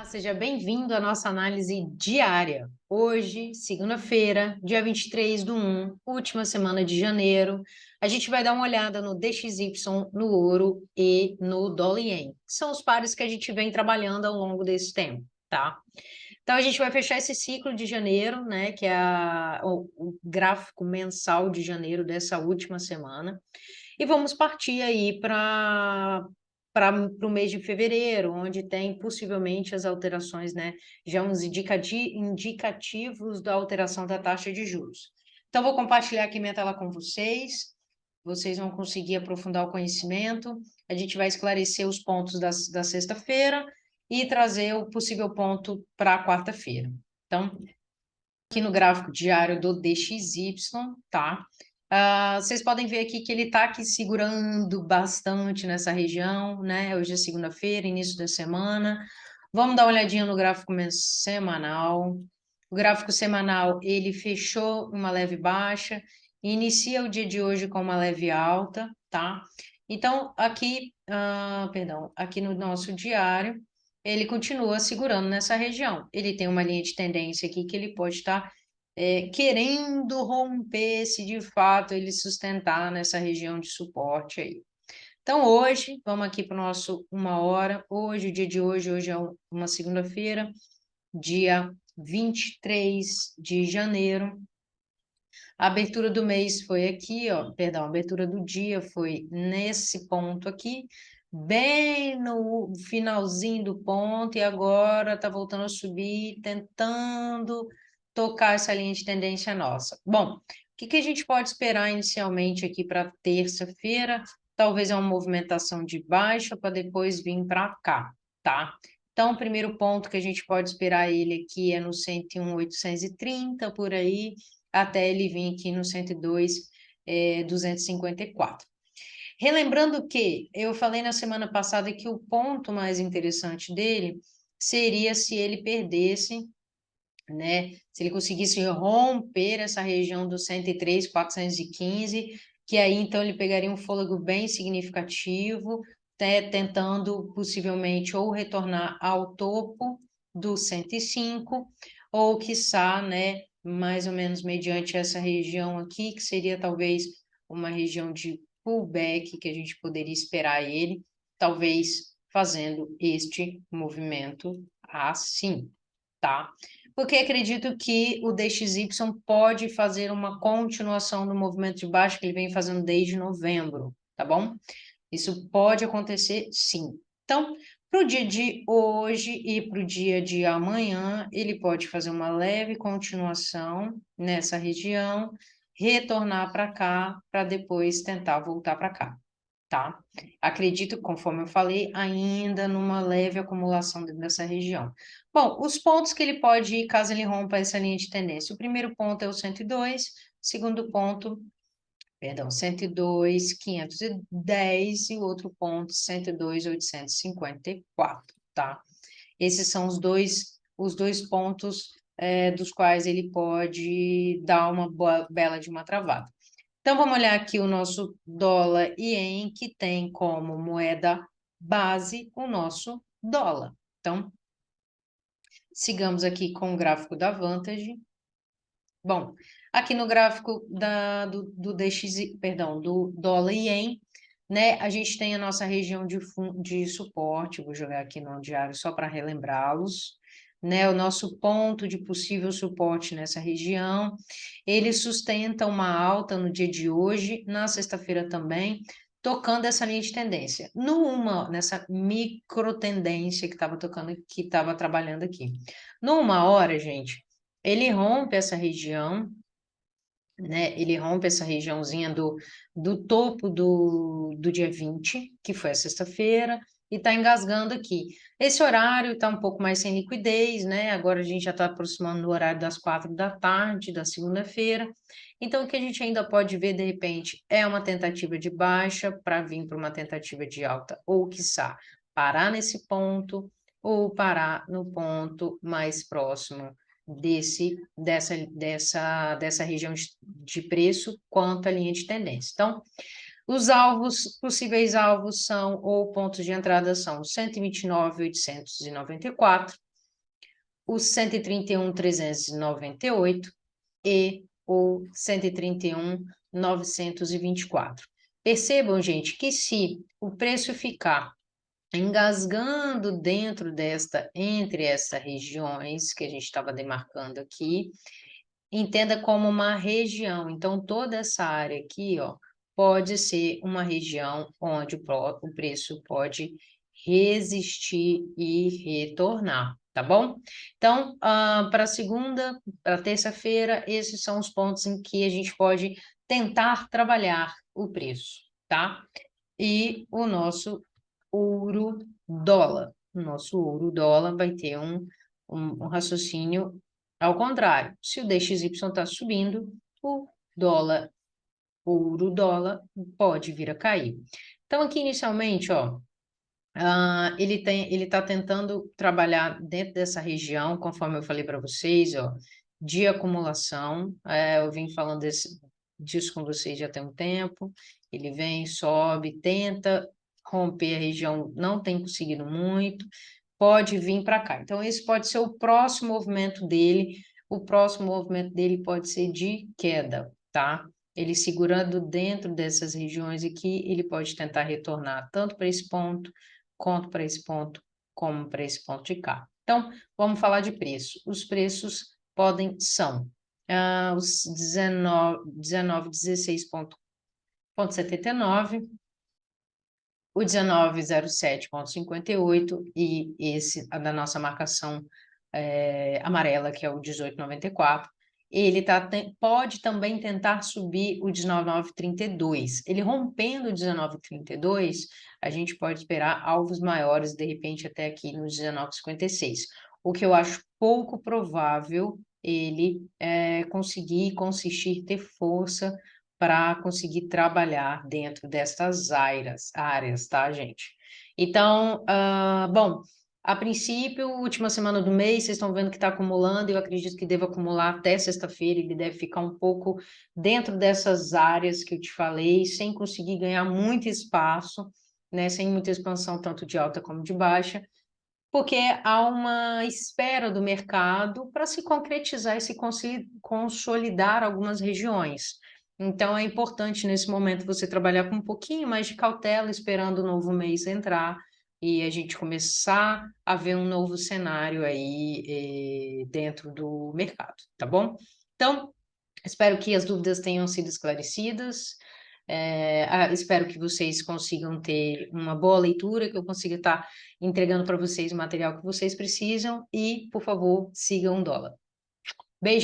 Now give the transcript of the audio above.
Seja bem-vindo à nossa análise diária. Hoje, segunda-feira, dia 23/1, última semana de janeiro, a gente vai dar uma olhada no DXY, no ouro e no dólar ien, que são os pares que a gente vem trabalhando ao longo desse tempo, tá? Então, a gente vai fechar esse ciclo de janeiro, né, que é o gráfico mensal de janeiro dessa última semana, e vamos partir aí para o mês de fevereiro, onde tem possivelmente as alterações, né? Já uns indicativos da alteração da taxa de juros. Então, vou compartilhar aqui minha tela com vocês. Vocês vão conseguir aprofundar o conhecimento. A gente vai esclarecer os pontos da sexta-feira e trazer o possível ponto para a quarta-feira. Então, aqui no gráfico diário do DXY, tá? Vocês podem ver aqui que ele está aqui segurando bastante nessa região, né? Hoje é segunda-feira, início da semana. Vamos dar uma olhadinha no gráfico semanal. O gráfico semanal, ele fechou uma leve baixa, inicia o dia de hoje com uma leve alta, tá? Então, aqui, aqui no nosso diário, ele continua segurando nessa região. Ele tem uma linha de tendência aqui que ele pode estar querendo romper se de fato ele sustentar nessa região de suporte aí. Então, hoje, vamos aqui para o nosso 1 hora. Hoje, o dia de hoje é uma segunda-feira, dia 23 de janeiro. A abertura do mês foi aqui, ó, perdão, a abertura do dia foi nesse ponto aqui, bem no finalzinho do ponto, e agora está voltando a subir, tentando tocar essa linha de tendência nossa. Bom, o que a gente pode esperar inicialmente aqui para terça-feira? Talvez uma movimentação de baixa para depois vir para cá, tá? Então, o primeiro ponto que a gente pode esperar ele aqui é no 101,830, por aí, até ele vir aqui no 102,254. Relembrando que eu falei na semana passada que o ponto mais interessante dele seria se ele perdesse, né? Se ele conseguisse romper essa região do 103,415, que aí então ele pegaria um fôlego bem significativo, né, tentando possivelmente ou retornar ao topo do 105, ou quiçá, né, mais ou menos mediante essa região aqui, que seria talvez uma região de pullback que a gente poderia esperar ele, talvez fazendo este movimento assim, tá? Porque acredito que o DXY pode fazer uma continuação do movimento de baixo que ele vem fazendo desde novembro, tá bom? Isso pode acontecer, sim. Então, para o dia de hoje e para o dia de amanhã, ele pode fazer uma leve continuação nessa região, retornar para cá, para depois tentar voltar para cá, tá? Acredito, conforme eu falei, ainda numa leve acumulação dentro dessa região. Bom, os pontos que ele pode ir caso ele rompa essa linha de tendência. O primeiro ponto é o 102, segundo ponto, perdão, 102,510 e o outro ponto, 102,854, tá? Esses são os dois pontos dos quais ele pode dar uma bela de uma travada. Então, vamos olhar aqui o nosso dólar ien, que tem como moeda base o nosso dólar. Então, sigamos aqui com o gráfico da Vantage. Bom, aqui no gráfico do DXY, perdão, do dólar ien, né, a gente tem a nossa região de suporte, vou jogar aqui no diário só para relembrá-los, né, o nosso ponto de possível suporte nessa região, ele sustenta uma alta no dia de hoje, na sexta-feira também, tocando essa linha de tendência, nessa micro tendência que estava tocando, que estava trabalhando aqui. No 1 hora, gente, ele rompe essa região, né? Ele rompe essa regiãozinha do topo do dia 20, que foi a sexta-feira, e está engasgando aqui. Esse horário está um pouco mais sem liquidez, né? Agora a gente já está aproximando do horário das 4 da tarde, da segunda-feira. Então, o que a gente ainda pode ver, de repente, é uma tentativa de baixa para vir para uma tentativa de alta, ou quiçá parar nesse ponto, ou parar no ponto mais próximo dessa região de preço quanto à linha de tendência. Então, os possíveis alvos são, ou pontos de entrada são 129.894 o 131.398 e o 131.924. Percebam, gente, que se o preço ficar engasgando entre essas regiões que a gente estava demarcando aqui, entenda como uma região. Então, toda essa área aqui, ó, pode ser uma região onde o preço pode resistir e retornar, tá bom? Então, para segunda, para terça-feira, esses são os pontos em que a gente pode tentar trabalhar o preço, tá? E o nosso ouro-dólar. O nosso ouro-dólar vai ter um raciocínio ao contrário. Se o DXY está subindo, o dólar, ouro-dólar, pode vir a cair. Então, aqui inicialmente, ó, ele está tentando trabalhar dentro dessa região, conforme eu falei para vocês, ó, de acumulação. Eu vim falando disso com vocês já tem um tempo. Ele vem, sobe, tenta romper a região, não tem conseguido muito, pode vir para cá. Então, esse pode ser o próximo movimento dele. O próximo movimento dele pode ser de queda, tá? Ele segurando dentro dessas regiões aqui, ele pode tentar retornar tanto para esse ponto, quanto para esse ponto, como para esse ponto de cá. Então, vamos falar de preço. Os preços são os 16,79, o 19,07,58 e esse da nossa marcação amarela, que é o 18,94. Ele pode também tentar subir o 19,32. Ele rompendo o 19,32, a gente pode esperar alvos maiores, de repente até aqui no 19,56. O que eu acho pouco provável ele consistir, ter força para conseguir trabalhar dentro destas áreas, tá, gente? Então, bom, a princípio, última semana do mês, vocês estão vendo que está acumulando, eu acredito que deva acumular até sexta-feira, ele deve ficar um pouco dentro dessas áreas que eu te falei, sem conseguir ganhar muito espaço, né, sem muita expansão, tanto de alta como de baixa, porque há uma espera do mercado para se concretizar e se consolidar algumas regiões. Então, é importante nesse momento você trabalhar com um pouquinho mais de cautela, esperando o novo mês entrar e a gente começar a ver um novo cenário aí dentro do mercado, tá bom? Então, espero que as dúvidas tenham sido esclarecidas. Espero que vocês consigam ter uma boa leitura, que eu consiga estar entregando para vocês o material que vocês precisam e, por favor, sigam o dólar. Beijo!